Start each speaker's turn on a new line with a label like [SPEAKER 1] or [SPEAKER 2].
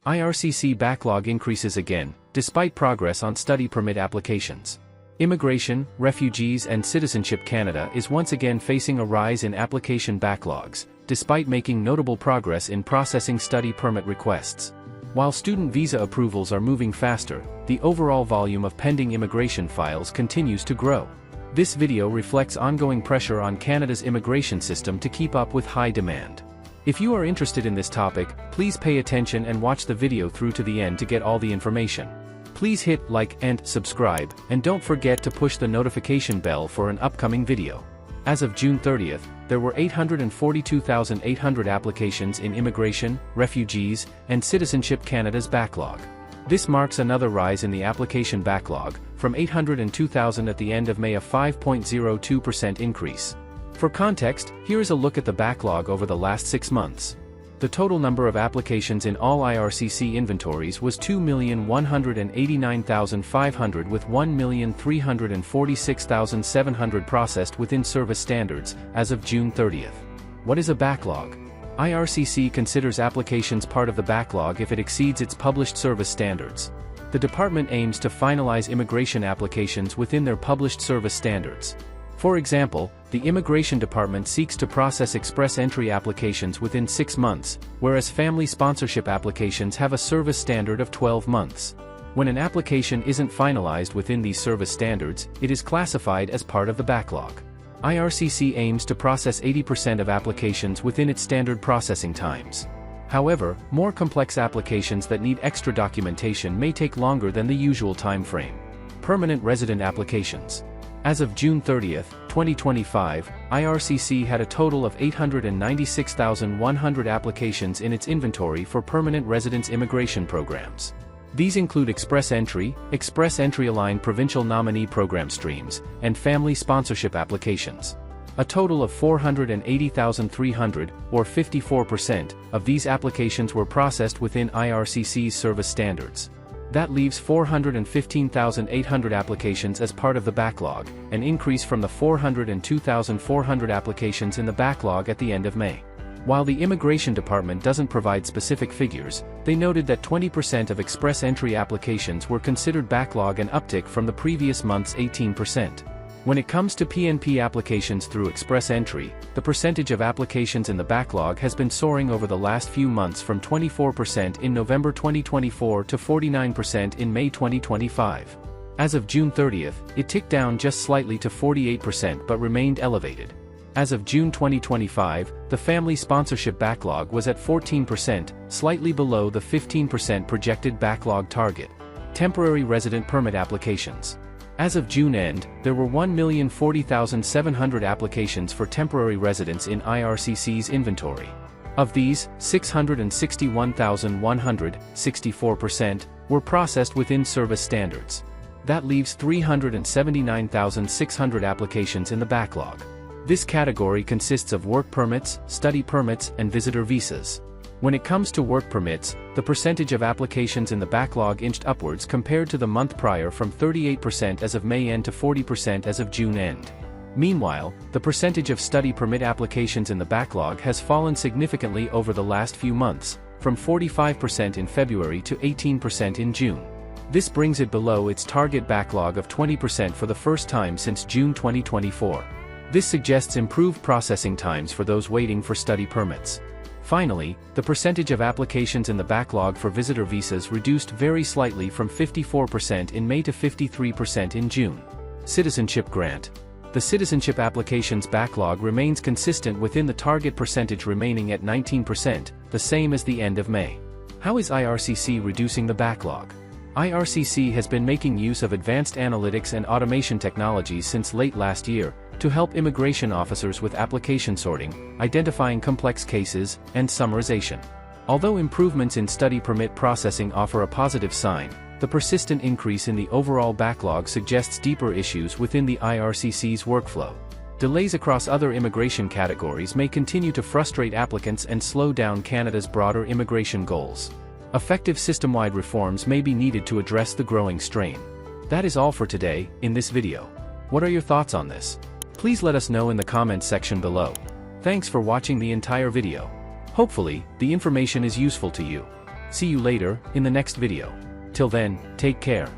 [SPEAKER 1] IRCC backlog increases again, despite progress on study permit applications. Immigration, Refugees and Citizenship Canada is once again facing a rise in application backlogs, despite making notable progress in processing study permit requests. While student visa approvals are moving faster, the overall volume of pending immigration files continues to grow. This video reflects ongoing pressure on Canada's immigration system to keep up with high demand. If you are interested in this topic, please pay attention and watch the video through to the end to get all the information. Please hit like and subscribe, and don't forget to push the notification bell for an upcoming video. As of June 30th, there were 842,800 applications in Immigration, Refugees, and Citizenship Canada's backlog. This marks another rise in the application backlog, from 802,000 at the end of May, a 5.02% increase. For context, here is a look at the backlog over the last 6 months. The total number of applications in all IRCC inventories was 2,189,500, with 1,346,700 processed within service standards, as of June 30th. What is a backlog? IRCC considers applications part of the backlog if it exceeds its published service standards. The department aims to finalize immigration applications within their published service standards. For example, the Immigration Department seeks to process express entry applications within 6 months, whereas family sponsorship applications have a service standard of 12 months. When an application isn't finalized within these service standards, it is classified as part of the backlog. IRCC aims to process 80% of applications within its standard processing times. However, more complex applications that need extra documentation may take longer than the usual time frame. Permanent resident applications. As of June 30th, 2025, IRCC had a total of 896,100 applications in its inventory for permanent residence immigration programs. These include Express Entry Aligned Provincial Nominee Program streams, and family sponsorship applications. A total of 480,300, or 54%, of these applications were processed within IRCC's service standards. That leaves 415,800 applications as part of the backlog, an increase from the 402,400 applications in the backlog at the end of May. While the Immigration Department doesn't provide specific figures, they noted that 20% of express entry applications were considered backlog, an uptick from the previous month's 18%. When it comes to PNP applications through express entry, the percentage of applications in the backlog has been soaring over the last few months, from 24% in November 2024 to 49% in May 2025. As of June 30th, it ticked down just slightly to 48% but remained elevated. As of June 2025, the family sponsorship backlog was at 14%, slightly below the 15% projected backlog target. Temporary resident permit applications. As of June end, there were 1,040,700 applications for temporary residence in IRCC's inventory. Of these, 661,100, 64%, were processed within service standards. That leaves 379,600 applications in the backlog. This category consists of work permits, study permits, and visitor visas. When it comes to work permits, the percentage of applications in the backlog inched upwards compared to the month prior, from 38% as of May end to 40% as of June end. Meanwhile, the percentage of study permit applications in the backlog has fallen significantly over the last few months, from 45% in February to 18% in June. This brings it below its target backlog of 20% for the first time since June 2024. This suggests improved processing times for those waiting for study permits. Finally, the percentage of applications in the backlog for visitor visas reduced very slightly, from 54% in May to 53% in June. Citizenship grant. The citizenship applications backlog remains consistent within the target percentage, remaining at 19%, the same as the end of May. How is IRCC reducing the backlog? IRCC has been making use of advanced analytics and automation technologies since late last year, to help immigration officers with application sorting, identifying complex cases, and summarization. Although improvements in study permit processing offer a positive sign, the persistent increase in the overall backlog suggests deeper issues within the IRCC's workflow. Delays across other immigration categories may continue to frustrate applicants and slow down Canada's broader immigration goals. Effective system-wide reforms may be needed to address the growing strain. That is all for today, in this video. What are your thoughts on this? Please let us know in the comments section below. Thanks for watching the entire video. Hopefully, the information is useful to you. See you later, in the next video. Till then, take care.